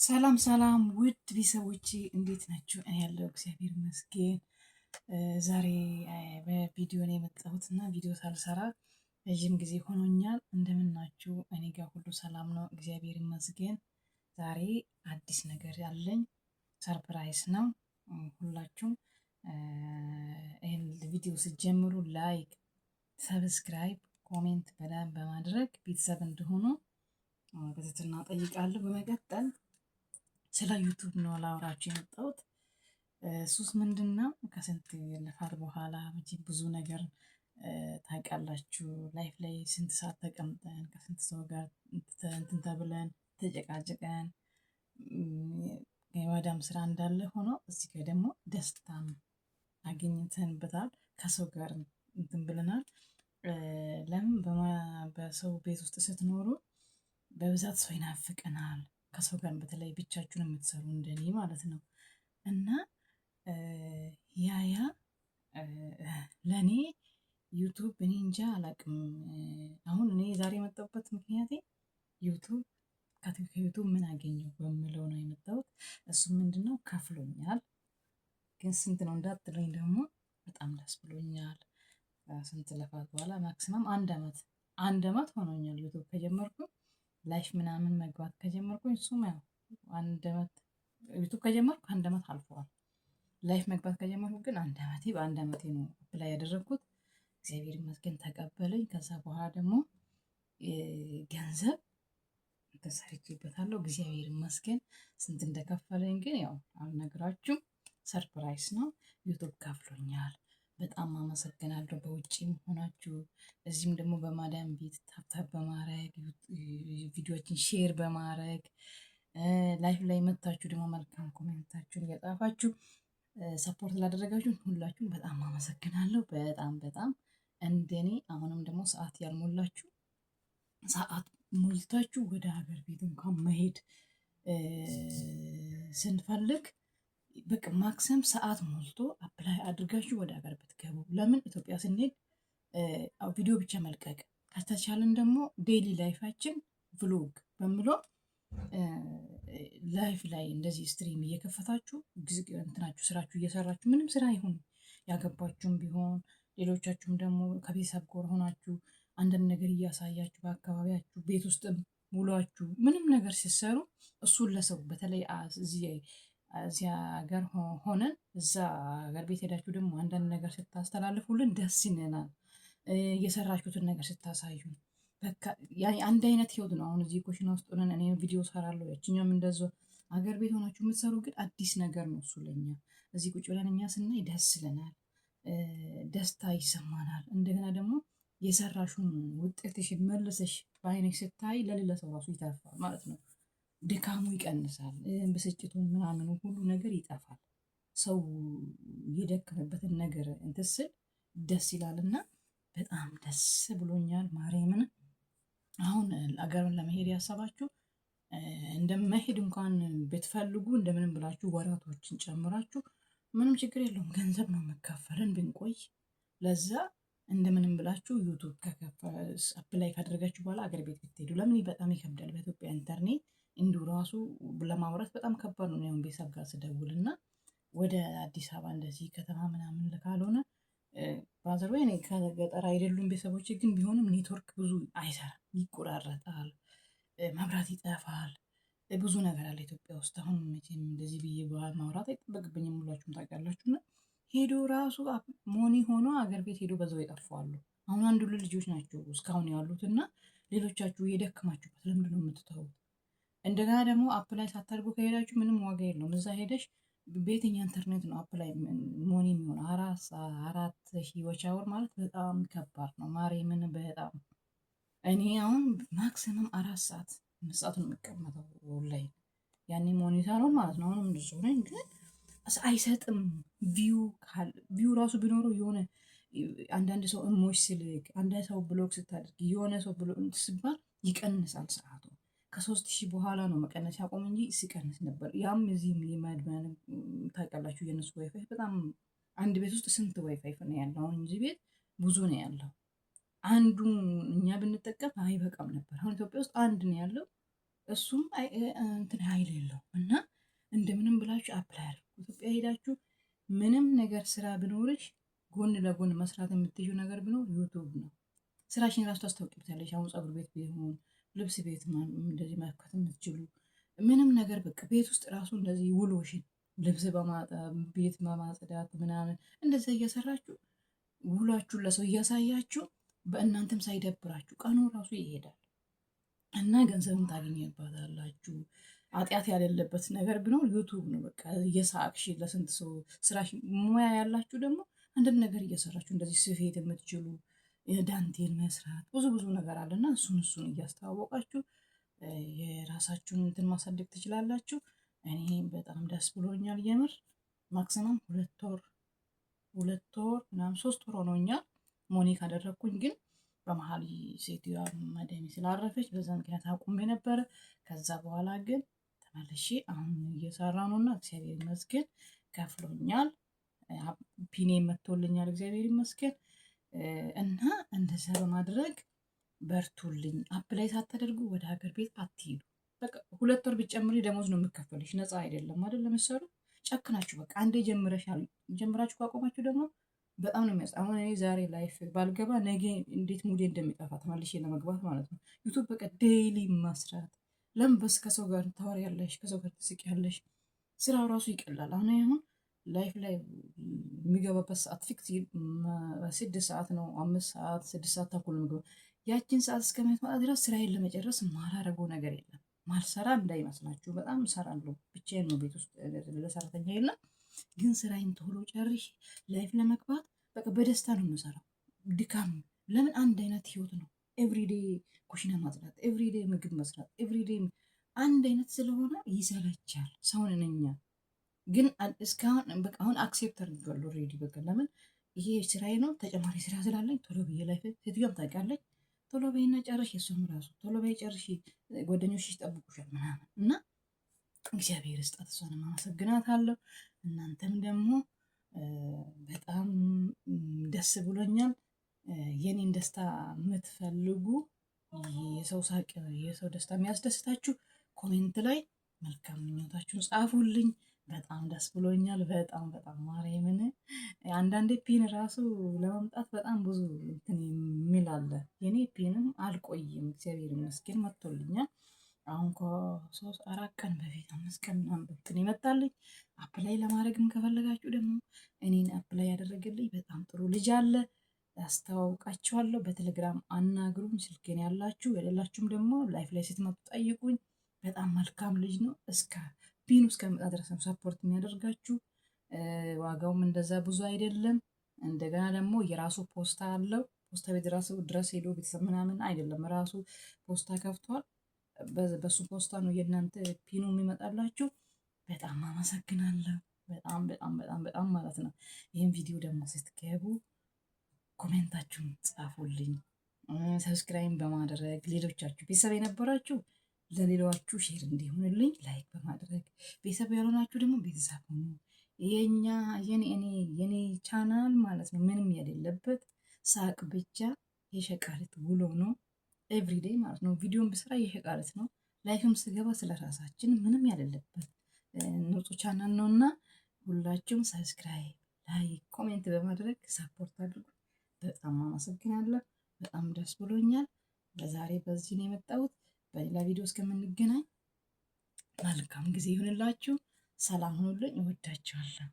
ሰላም ሰላም ውድ ቤተሰቦቼ እንዴት ናችሁ? እኔ ያለው እግዚአብሔር ይመስገን። ዛሬ በቪዲዮ ነው የመጣሁት እና ቪዲዮ ሳልሰራ ረዥም ጊዜ ሆኖኛል። እንደምን ናችሁ? እኔ ጋር ሁሉ ሰላም ነው፣ እግዚአብሔር ይመስገን። ዛሬ አዲስ ነገር ያለኝ ሰርፕራይዝ ነው። ሁላችሁም ይህን ቪዲዮ ስትጀምሩ ላይክ፣ ሰብስክራይብ፣ ኮሜንት በደንብ በማድረግ ቤተሰብ እንደሆኑ በትህትና እጠይቃለሁ። በመቀጠል ስለ ዩቱብ ነው ላውራችሁ የመጣሁት። እሱስ ምንድን ነው? ከስንት ልፋት በኋላ መቼም ብዙ ነገር ታውቃላችሁ። ላይፍ ላይ ስንት ሰዓት ተቀምጠን ከስንት ሰው ጋር እንትን ተብለን ተጨቃጭቀን የማዳም ስራ እንዳለ ሆኖ እዚህ ጋር ደግሞ ደስታም አግኝተንበታል። ከሰው ጋር እንትን ብለናል። ለምን በሰው ቤት ውስጥ ስትኖሩ በብዛት ሰው ይናፍቀናል። ከሰው ጋር በተለይ ብቻችሁን የምትሰሩ እንደኔ ማለት ነው። እና ያ ለእኔ ዩቱብ እኔ እንጃ አላቅም። አሁን እኔ ዛሬ የመጣሁበት ምክንያቴ ዩቱብ ከዩቱብ ምን አገኘው በምለው ነው የመጣሁት። እሱ ምንድነው ከፍሎኛል፣ ግን ስንት ነው እንዳትለኝ ደግሞ በጣም ደስ ብሎኛል። ስንት ልፋት በኋላ ማክሲመም አንድ አመት ሆኖኛል ዩቱብ ከጀመርኩ ላይፍ ምናምን መግባት ከጀመርኩኝ እሱም ያው አንድ አመት ዩቱብ ከጀመርኩ አንድ አመት አልፏል። ላይፍ መግባት ከጀመርኩ ግን በአንድ አመቴ ነው አፕላይ ያደረግኩት። እግዚአብሔር ይመስገን ተቀበለኝ። ከዛ በኋላ ደግሞ ገንዘብ ተሰርቼበታለሁ። እግዚአብሔር ይመስገን። ስንት እንደከፈለኝ ግን ያው አልነግራችሁም፣ ሰርፕራይዝ ነው። ዩቱብ ከፍሎኛል። በጣም አመሰግናለሁ። በውጭም ሆናችሁ እዚህም ደግሞ በማዳም ቤት ታብታብ በማድረግ ቪዲዮዎችን ሼር በማድረግ ላይፍ ላይ መታችሁ ደግሞ መልካም ኮሜንታችሁን እየጻፋችሁ ሰፖርት ላደረጋችሁ ሁላችሁም በጣም አመሰግናለሁ። በጣም እንደኔ አሁንም ደግሞ ሰዓት ያልሞላችሁ ሰዓት ሞልታችሁ ወደ ሀገር ቤት እንኳን መሄድ ስንፈልግ በቃ ማክሰም ሰዓት ሞልቶ አፕላይ አድርጋችሁ ወደ ሀገር ብትገቡ። ለምን ኢትዮጵያ ስንሄድ ቪዲዮ ብቻ መልቀቅ ከተቻለን ደግሞ ዴይሊ ላይፋችን ቭሎግ በምለው ላይፍ ላይ እንደዚህ ስትሪም እየከፈታችሁ እንትናችሁ ስራችሁ እየሰራችሁ ምንም ስራ ይሁን ያገባችሁም ቢሆን ሌሎቻችሁም ደግሞ ከቤተሰብ ጋር ሆናችሁ አንዳንድ ነገር እያሳያችሁ በአካባቢያችሁ ቤት ውስጥም ውሏችሁ ምንም ነገር ሲሰሩ እሱን ለሰው በተለይ እዚያ ሀገር ሆነን እዛ ሀገር ቤት ሄዳችሁ ደግሞ አንዳንድ ነገር ስታስተላልፉልን ደስ ይለናል። እየሰራችሁትን ነገር ስታሳዩን በቃ አንድ አይነት ህይወት ነው። አሁን እዚህ ኮሽና ውስጥ ሆነን እኔ ቪዲዮ ሰራለሁ፣ ያችኛውም እንደዛው። ሀገር ቤት ሆናችሁ የምትሰሩ ግን አዲስ ነገር ነው እሱ ለኛ። እዚህ ቁጭ ብለን እኛ ስናይ ደስ ይለናል፣ ደስታ ይሰማናል። እንደገና ደግሞ የሰራሹን ውጤትሽን መልሰሽ በአይነሽ ስታይ ለሌላ ሰው ራሱ ይተርፋል ማለት ነው። ድካሙ ይቀንሳል፣ ብስጭቱን ምናምኑ ሁሉ ነገር ይጠፋል። ሰው የደከመበትን ነገር እንትን ስል ደስ ይላልና በጣም ደስ ብሎኛል። ማርያምን አሁን አገሩን ለመሄድ ያሰባችሁ እንደመሄድ እንኳን ብትፈልጉ እንደምንም ብላችሁ ወራቶችን ጨምራችሁ ምንም ችግር የለውም፣ ገንዘብ ነው መካፈልን ብንቆይ ለዛ እንደምንም ብላችሁ ዩቱብ አፕላይ ካደረጋችሁ በኋላ አገር ቤት ብትሄዱ። ለምን በጣም ይከብዳል በኢትዮጵያ ኢንተርኔት እንዲሁ ራሱ ለማውራት በጣም ከባድ ነው። ያው ቤተሰብ ጋር ስደውልና ወደ አዲስ አበባ እንደዚህ ከተማ ምናምን ካልሆነ ባዘር ወይ ከገጠር አይደሉም ቤተሰቦች፣ ግን ቢሆንም ኔትወርክ ብዙ አይሰራም፣ ይቆራረጣል፣ መብራት ይጠፋል፣ ብዙ ነገር አለ ኢትዮጵያ ውስጥ። አሁን መቼም እንደዚህ ብዬ ማውራት አይጠበቅብኝም፣ ሁላችሁም ታውቃላችሁና ሄዶ ራሱ ሞኒ ሆኖ አገር ቤት ሄዶ በዛው ይጠፋሉ። አሁን አንዱ ልጆች ናቸው እስካሁን ያሉትና ሌሎቻችሁ የደከማችሁበት ለምንድን ነው የምትተውት? እንደገና ደግሞ አፕላይ ሳታደርጉ ከሄዳችሁ ምንም ዋጋ የለውም። እዛ ሄደሽ በየትኛው ኢንተርኔት ነው አፕላይ ሞኒ የሚሆን? 4,000 ወቻወር ማለት በጣም ከባድ ነው። ማርያምን በጣም እኔ አሁን ማክሲመም 4 ሰዓት ነው የሚቀመጠው ላይ ያኔ ሞኒተሩን ማለት ነው። አሁንም እንደሱ ነኝ፣ ግን አይሰጥም ቪው ራሱ ቢኖረው የሆነ አንዳንድ ሰው እሞች ስልክ አንዳንድ ሰው ብሎክ ስታደርግ የሆነ ሰው ብሎ ስባል ይቀንሳል ሰዓቱ። ከ3,000 በኋላ ነው መቀነስ ያቆም እንጂ ሲቀንስ ነበር። ያም እዚህም የማድመን ታውቃላችሁ የነሱ ዋይፋይ በጣም አንድ ቤት ውስጥ ስንት ዋይፋይ ነው ያለው? አሁን እዚህ ቤት ብዙ ነው ያለው። አንዱን እኛ ብንጠቀም አይበቃም ነበር። አሁን ኢትዮጵያ ውስጥ አንድ ነው ያለው። እሱም እንትን ኃይል የለውም እና እንደምንም ብላችሁ አፕላይ አድርጉ። ኢትዮጵያ ሄዳችሁ ምንም ነገር ስራ ቢኖርሽ ጎን ለጎን መስራት የምትችው ነገር ቢኖር ዩቱብ ነው። ስራሽን ራሱ ታስታውቂበታለሽ። አሁን ፀጉር ቤት ቢሆን ልብስ ቤት እንደዚህ መክፈት የምትችሉ ምንም ነገር በቃ ቤት ውስጥ ራሱ እንደዚህ ውሎሽን ልብስ በማጠብ ቤት በማጽዳት ምናምን እንደዛ እየሰራችሁ ውሏችሁን ለሰው እያሳያችሁ በእናንተም ሳይደብራችሁ ቀኑ ራሱ ይሄዳል እና ገንዘብም ታገኘባታላችሁ። ኃጢአት ያሌለበት ነገር ቢኖር ዩቱብ ነው። በቃ እየሳቅሽ ለስንት ሰው ስራሽ ሙያ ያላችሁ ደግሞ አንድን ነገር እየሰራችሁ እንደዚህ ስፌት የምትችሉ ዳንቴል መስራት ብዙ ብዙ ነገር አለና እሱን እያስተዋወቃችሁ የራሳችሁን እንትን ማሳደግ ትችላላችሁ። እኔ በጣም ደስ ብሎኛል የምር ማክሲመም 2 ወር ምናምን 3 ወር ሆኖኛል ሞኒ ካደረግኩኝ። ግን በመሀል ሴትዮዋ መደሚ ስላረፈች በዛ ምክንያት አቁሜ ነበረ። ከዛ በኋላ ግን ተመልሼ አሁን እየሰራ ነው እና እግዚአብሔር ይመስገን ከፍሎኛል። ፒኔ መጥቶልኛል እግዚአብሔር ይመስገን። እና እንደዛ በማድረግ በርቱልኝ። አፕላይ ሳታደርጉ ወደ ሀገር ቤት አትሄዱ። በቃ 2 ወር ብትጨምሪ ደሞዝ ነው የምከፈልሽ፣ ነፃ አይደለም አይደል? ለምሳሌ ጨክናችሁ በቃ አንዴ ጀምራችሁ ካቆማችሁ ደግሞ በጣም ነው የሚያስ አሁን እኔ ዛሬ ላይፍ ባልገባ ነገ እንዴት ሙዴ እንደሚጠፋ ተመልሼ ለመግባት ማለት ነው። ዩቱብ በቃ ዴይሊ መስራት ለምን በስ ከሰው ጋር ታወሪያለሽ፣ ከሰው ጋር ትስቂያለሽ፣ ስራው ራሱ ይቀላል። አሁን ላይፍ ላይ የሚገባበት ሰዓት ፊክስ 6 ሰዓት ነው፣ 5 ሰዓት 6 ሰዓት ተኩል ምግብ ያችን ሰዓት እስከምትመጣ ድረስ ስራዬን ለመጨረስ ማላረገው ነገር የለም። ማልሰራ እንዳይመስላችሁ በጣም እሰራለሁ። ብቻዬን ነው ቤት ውስጥ ለሰራተኛ የለም። ግን ስራዬን ቶሎ ጨርሽ ላይፍ ለመግባት በቃ በደስታ ነው የምሰራው። ድካም ለምን አንድ አይነት ህይወት ነው። ኤቭሪዴ ኩሽና ማጽዳት፣ ኤቭሪዴ ምግብ መስራት፣ ኤቭሪዴ አንድ አይነት ስለሆነ ይሰለቻል። ሰውን ነኛ ግን እስካሁን በቃ አሁን አክሴፕት አድርጌዋለሁ ኦልሬዲ። በቃ ለምን ይሄ ስራዬ ነው፣ ተጨማሪ ስራ ስላለኝ ቶሎ ብዬ ላይፍ ሴትዮዋም ታውቃለች። ቶሎ በይና ጨርሽ፣ የእሷም ራሱ ቶሎ በይ ጨርሽ፣ ጓደኞችሽ ይጠብቁሻል ምናምን እና እግዚአብሔር ይስጣት፣ እሷንም አመሰግናታለሁ። እናንተም ደግሞ በጣም ደስ ብሎኛል። የኔን ደስታ የምትፈልጉ የሰው ሳቅ የሰው ደስታ የሚያስደስታችሁ ኮሜንት ላይ መልካም ምኞታችሁን ጻፉልኝ። በጣም ደስ ብሎኛል። በጣም በጣም ማርያምን አንዳንዴ ፒን ራሱ ለመምጣት በጣም ብዙ እንትን የሚል አለ። የኔ ፒንም አልቆይም እግዚአብሔር ይመስገን መጥቶልኛል። አሁን ከ3-4 ቀን በፊት 5 ቀን ምናምን እንትን ይመጣልኝ። አፕላይ ለማድረግም ከፈለጋችሁ ደግሞ እኔን አፕላይ ያደረገልኝ በጣም ጥሩ ልጅ አለ፣ ያስተዋውቃችኋለሁ። በቴሌግራም አናግሩኝ፣ ስልኬን ያላችሁ የሌላችሁም ደግሞ ላይፍ ላይ ስትመጡ ጠይቁኝ። በጣም መልካም ልጅ ነው። እስከ ፒኑ እስከመጣ ድረስ ነው ሰፖርት የሚያደርጋችሁ። ዋጋውም እንደዛ ብዙ አይደለም። እንደገና ደግሞ የራሱ ፖስታ አለው። ፖስታ ቤት ራሱ ድረስ ሄዶ ቤተሰብ ምናምን አይደለም፣ ራሱ ፖስታ ከፍቷል። በሱ ፖስታ ነው የእናንተ ፒኑ የሚመጣላችሁ። በጣም አመሰግናለሁ። በጣም በጣም በጣም በጣም ማለት ነው። ይህን ቪዲዮ ደግሞ ስትገቡ ኮሜንታችሁን ጻፉልኝ። ሰብስክራይብ በማድረግ ሌሎቻችሁ ቤተሰብ የነበራችሁ ለሌላችሁ ሼር እንዲሆንልኝ ላይክ በማድረግ ቤተሰብ ያልሆናችሁ ደግሞ ቤተሰብ ሁኑ። የኔ ቻናል ማለት ነው ምንም የሌለበት ሳቅ ብቻ የሸቃሪት ውሎ ነው። ኤቭሪዴይ ማለት ነው። ቪዲዮን ብስራ የሸቃሪት ነው። ላይፍም ስገባ ስለ ራሳችን ምንም ያሌለበት ንጹህ ቻናል ነው እና ሁላችሁም ሰብስክራይብ፣ ላይክ፣ ኮሜንት በማድረግ ሰፖርት አድርጉ። በጣም አመሰግናለሁ። በጣም ደስ ብሎኛል። ለዛሬ በዚህ ነው የመጣሁት። በሌላ ቪዲዮ እስከምንገናኝ መልካም ጊዜ ይሁንላችሁ። ሰላም ሁኑልኝ። እወዳችኋለሁ።